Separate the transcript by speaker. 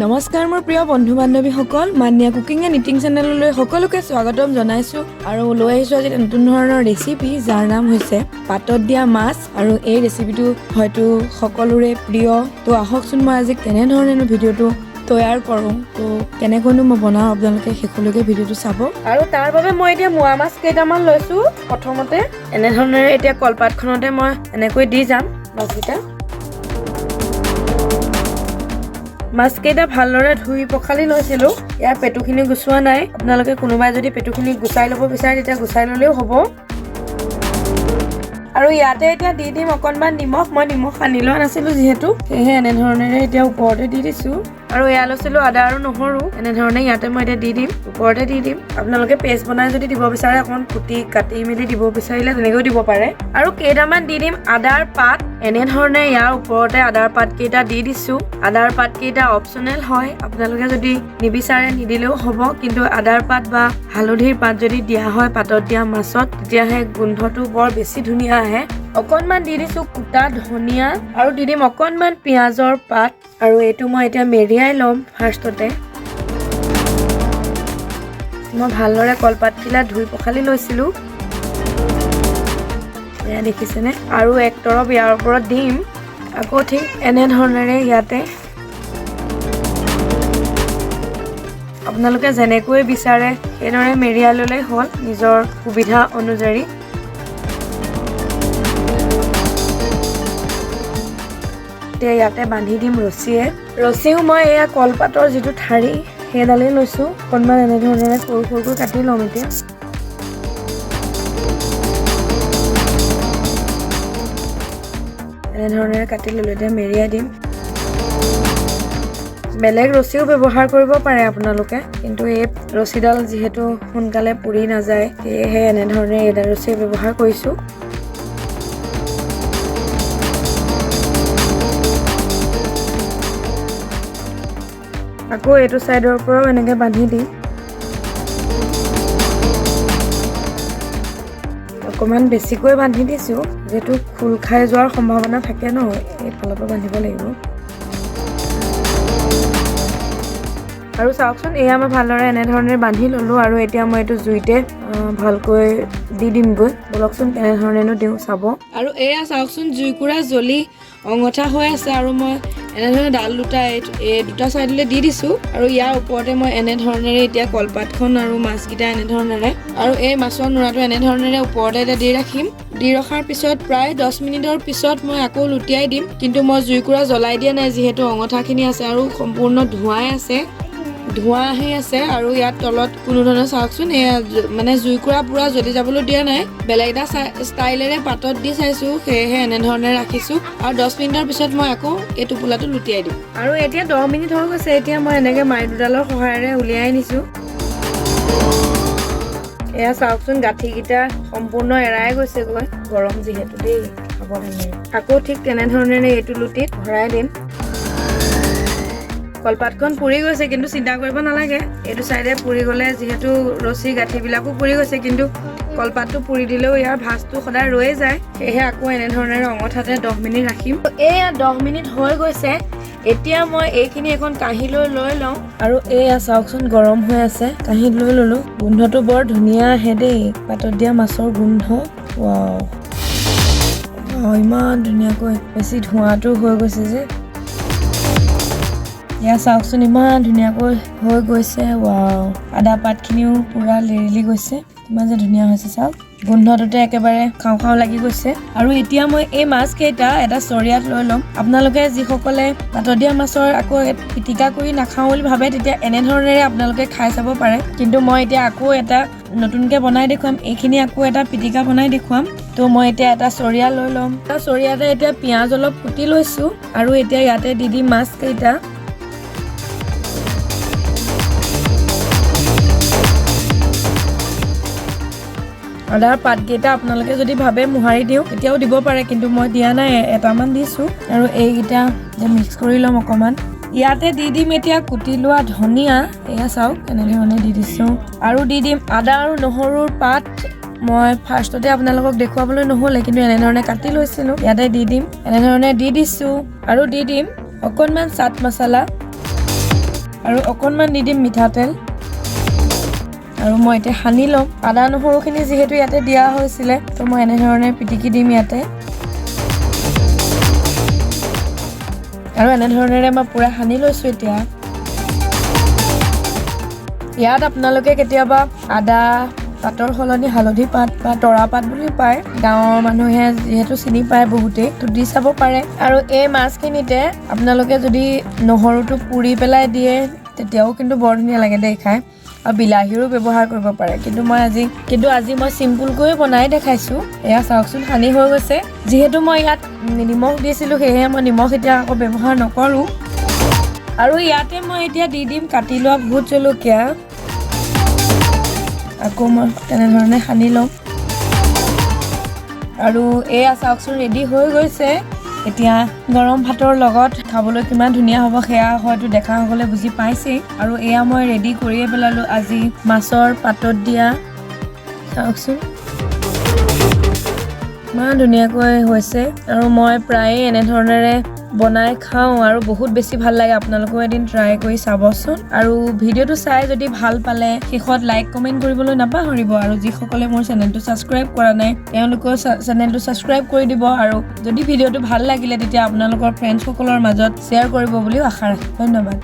Speaker 1: নমস্কাৰ মোৰ প্ৰিয় বন্ধু বান্ধৱীসকল, মানিয়া কুকিং এণ্ড ইটিং চেনেললৈ সকলোকে স্বাগতম জনাইছোঁ আৰু লৈ আহিছোঁ আজি নতুন ধৰণৰ ৰেচিপি যাৰ নাম হৈছে পাতত দিয়া মাছ। আৰু এই ৰেচিপিটো হয়তো সকলোৰে প্ৰিয়। তো আহকচোন মই আজি কেনেধৰণেনো ভিডিঅ'টো তৈয়াৰ কৰোঁ, তো কেনেকৈনো মই বনাওঁ আপোনালোকে শেষলৈকে ভিডিঅ'টো চাব। আৰু তাৰ বাবে মই এতিয়া মোৱা মাছ কেইটামান লৈছোঁ। প্ৰথমতে এনেধৰণেৰে এতিয়া কলপাতখনতে মই এনেকৈ দি যাম মাছকেইটা। মাছকেইটা ভালদৰে ধুই পখালি লৈছিলোঁ। ইয়াৰ পেটুখিনি গুচোৱা নাই। আপোনালোকে কোনোবাই যদি পেটুখিনি গুচাই ল'ব বিচাৰে তেতিয়া গুচাই ল'লেও হ'ব। আৰু ইয়াতে এতিয়া দি দিম অকণমান নিমখ। মই নিমখ সানি লোৱা নাছিলোঁ যিহেতু, সেয়েহে এনেধৰণেৰে এতিয়া ওপৰতে দি দিছোঁ। আৰু এয়া লৈছিলোঁ আদা আৰু নহৰু। এনেধৰণে ইয়াতে মই এতিয়া দি দিম, ওপৰতে দি দিম। আপোনালোকে পেষ্ট বনাই যদি দিব বিচাৰে অকণমান কুটি কাটি মেলি দিব বিচাৰিলে তেনেকৈও দিব পাৰে। আৰু কেইটামান দি দিম আদাৰ পাত। এনেধৰণে ইয়াৰ ওপৰতে আদাৰ পাতকেইটা দি দিছোঁ। আদাৰ পাতকেইটা অপশ্যনেল হয়, আপোনালোকে যদি নিবিচাৰে নিদিলেও হ'ব। কিন্তু আদাৰ পাত বা হালধিৰ পাত যদি দিয়া হয় পাতত দিয়া মাছত, তেতিয়াহে গোন্ধটো বৰ বেছি ধুনীয়া আহে। অকণমান দি দিছোঁ কুটা ধনিয়া আৰু দি দিম অকণমান পিঁয়াজৰ পাত। আৰু এইটো মই এতিয়া মেৰিয়াই ল'ম। ফাৰ্ষ্টতে মই ভালদৰে কলপাতখিলা ধুই পখালি লৈছিলোঁ, এয়া দেখিছেনে। আৰু এক তৰপ ইয়াৰ ওপৰত দিম। আকৌ ঠিক এনেধৰণেৰে ইয়াতে আপোনালোকে যেনেকৈ বিচাৰে সেইদৰে মেৰিয়াই ল'লেই হ'ল নিজৰ সুবিধা অনুযায়ী। এতিয়া ইয়াতে বান্ধি দিম ৰছীয়ে। ৰছীও মই এয়া কলপাতৰ যিটো ঠাৰি সেইডালেই লৈছোঁ। অকণমান এনেধৰণেৰে সৰু সৰুকৈ কাটি ল'ম এতিয়া। এনেধৰণেৰে কাটি ল'লোঁ। এতিয়া মেৰিয়াই দিম। বেলেগ ৰছীও ব্যৱহাৰ কৰিব পাৰে আপোনালোকে, কিন্তু এই ৰছীডাল যিহেতু সোনকালে পুৰি নাযায় সেয়েহে এনেধৰণে এইডাল ৰছী ব্যৱহাৰ কৰিছোঁ। আকৌ এইটো ছাইডৰ পৰাও এনেকৈ বান্ধি দিম। অকণমান বেছিকৈ বান্ধি দিছোঁ যিহেতু খোল খাই যোৱাৰ সম্ভাৱনা থাকে ন, এইফালৰ পৰা বান্ধিব লাগিব। আৰু চাওকচোন, এয়া মই ভালদৰে এনেধৰণে বান্ধি ল'লোঁ। আৰু এতিয়া মই এইটো জুইতে ভালকৈ দি দিমগৈ। বলকচোন কেনেধৰণেনো দিওঁ চাব। আৰু এয়া চাওকচোন, জুইকুৰা জ্বলি অঙঠা হৈ আছে। আৰু মই এনেধৰণে ডাল দুটা এই দুটা চাইডলৈ দি দিছোঁ। আৰু ইয়াৰ ওপৰতে মই এনেধৰণেৰে এতিয়া কলপাতখন আৰু মাছকেইটা এনেধৰণেৰে আৰু এই মাছৰ নোৰাটো এনেধৰণেৰে ওপৰতে এতিয়া দি ৰাখিম। দি ৰখাৰ পিছত প্ৰায় 10 মিনিটৰ পিছত মই আকৌ লুটিয়াই দিম। কিন্তু মই জুইকুৰা জ্বলাই দিয়া নাই যিহেতু অঙঠাখিনি আছে আৰু সম্পূৰ্ণ ধোঁৱাই আছে, ধোঁৱা আহি আছে। আৰু ইয়াত তলত কোনো ধৰণৰ চাওকচোন, এয়া মানে জুইকুৰা পুৰা জ্বলি যাবলৈ দিয়া নাই। বেলেগ এটা ষ্টাইলেৰে পাতত দি চাইছোঁ, সেয়েহে এনেধৰণে ৰাখিছোঁ। আৰু 10 মিনিটৰ পিছত মই আকৌ এই টোপোলাটো লুটিয়াই দিম। আৰু এতিয়া 10 মিনিট হৈ গৈছে। এতিয়া মই এনেকৈ মাৰি দুডালৰ সহায়েৰে উলিয়াই নিছোঁ। এয়া চাওকচোন, গাঁঠিকেইটা সম্পূৰ্ণ এৰাই গৈছেগৈ, গৰম যিহেতু দেই, সাৱধানে। আকৌ ঠিক তেনেধৰণেৰে এইটো লুটিত ভৰাই দিম। কলপাতখন পুৰি গৈছে, কিন্তু চিন্তা কৰিব নালাগে। এইটো চাইডে পুৰি গ'লে যিহেতু ৰছী গাঁঠিবিলাকো পুৰি গৈছে, কিন্তু কলপাতটো পুৰি দিলেও ইয়াৰ ভাজটো সদায় ৰৈয়ে যায়। সেয়েহে আকৌ এনেধৰণেৰে অঙঠাতে 10 মিনিট ৰাখিম। এয়া 10 মিনিট হৈ গৈছে। এতিয়া মই এইখিনি এখন কাঁহীলৈ লৈ লওঁ। আৰু এয়া চাওকচোন, গৰম হৈ আছে। কাঁহীত লৈ ল'লোঁ। গোন্ধটো বৰ ধুনীয়া আহে দেই, পাতত দিয়া মাছৰ গোন্ধ। ৱাও, ইমান ধুনীয়াকৈ বেছি ধোঁৱাটো হৈ গৈছে যে। এয়া চাওকচোন, ইমান ধুনীয়াকৈ হৈ গৈছে। ৱাও, আদা পাতখিনিও পুৰা লেৰেলি গৈছে। কিমান যে ধুনীয়া হৈছে চাওক, গোন্ধটোতে একেবাৰে খাওঁ খাওঁ লাগি গৈছে। আৰু এতিয়া মই এই মাছকেইটা এটা চৰিয়াত লৈ ল'ম। আপোনালোকে যিসকলে পাতত দিয়া মাছৰ আকৌ পিটিকা কৰি নাখাওঁ বুলি ভাবে, তেতিয়া এনেধৰণেৰে আপোনালোকে খাই চাব পাৰে। কিন্তু মই এতিয়া আকৌ এটা নতুনকৈ বনাই দেখুৱাম। এইখিনি আকৌ এটা পিটিকা বনাই দেখুৱাম। তো মই এতিয়া এটা চৰিয়া লৈ ল'ম। এটা চৰিয়াতে এতিয়া পিঁয়াজ অলপ কুটি লৈছোঁ। আৰু এতিয়া ইয়াতে দি দিম মাছকেইটা। আদাৰ পাতকেইটা আপোনালোকে যদি ভাবে মোহাৰি দিওঁ তেতিয়াও দিব পাৰে, কিন্তু মই দিয়া নাই, এটামান দিছোঁ। আৰু এইকেইটা মিক্স কৰি ল'ম অকণমান। ইয়াতে দি দিম এতিয়া কুটি লোৱা ধনিয়া। এয়া চাওক, এনেধৰণে দি দিছোঁ। আৰু দি দিম আদা আৰু নহৰুৰ পাত। মই ফাৰ্ষ্টতে আপোনালোকক দেখুৱাবলৈ নহ'লে, কিন্তু এনেধৰণে কাটি লৈছিলোঁ। ইয়াতে দি দিম, এনেধৰণে দি দিছোঁ। আৰু দি দিম অকণমান চাট মছলা। আৰু অকণমান দি দিম মিঠাতেল আৰু মই এতিয়া সানি ল'ম আদা নহৰুখিনি যিহেতু ইয়াতে দিয়া হৈছিলে তো মই এনেধৰণে পিটিকি দিম ইয়াতে আৰু এনেধৰণেৰে মই পুৰা সানি লৈছোঁ এতিয়া ইয়াত আপোনালোকে কেতিয়াবা আদা পাতৰ সলনি হালধি পাত বা তৰা পাত বুলি পায় গাঁৱৰ মানুহে যিহেতু চিনি পায় বহুতেই তো দি চাব পাৰে আৰু এই মাছখিনিতে আপোনালোকে যদি নহৰুটো পুৰি পেলাই দিয়ে তেতিয়াও কিন্তু বৰ ধুনীয়া লাগে দেই খাই আৰু বিলাহীৰো ব্যৱহাৰ কৰিব পাৰে কিন্তু আজি মই চিম্পুলকৈ বনাই দেখাইছোঁ এয়া চাওকচোন সানি হৈ গৈছে যিহেতু মই ইয়াত নিমখ দিছিলোঁ সেয়েহে মই নিমখ এতিয়া আকৌ ব্যৱহাৰ নকৰোঁ আৰু ইয়াতে মই এতিয়া দি দিম কাটি লোৱা ভোট জলকীয়া আকৌ মই তেনেধৰণে সানি লওঁ আৰু এয়া চাওকচোন ৰেডি হৈ গৈছে এতিয়া গৰম ভাতৰ লগত খাবলৈ কিমান ধুনীয়া হ'ব সেয়া হয়তো দেখাসকলে বুজি পাইছেই আৰু এয়া মই ৰেডি কৰিয়ে পেলালোঁ আজি মাছৰ পাতত দিয়া চাওকচোন ইমান ধুনীয়াকৈ হৈছে আৰু মই প্ৰায়ে এনেধৰণেৰে বনাই খাওঁ আৰু বহুত বেছি ভাল লাগে আপোনালোকেও এদিন ট্ৰাই কৰি চাবচোন আৰু ভিডিঅ'টো চাই যদি ভাল পালে শেষত লাইক কমেণ্ট কৰিবলৈ নাপাহৰিব আৰু যিসকলে মোৰ চেনেলটো ছাবস্ক্ৰাইব কৰা নাই তেওঁলোকেও চেনেলটো ছাবস্ক্ৰাইব কৰি দিব আৰু যদি ভিডিঅ'টো ভাল লাগিলে তেতিয়া আপোনালোকৰ ফ্ৰেণ্ডসকলৰ মাজত শ্বেয়াৰ কৰিব বুলিও আশা ৰাখিলোঁ ধন্যবাদ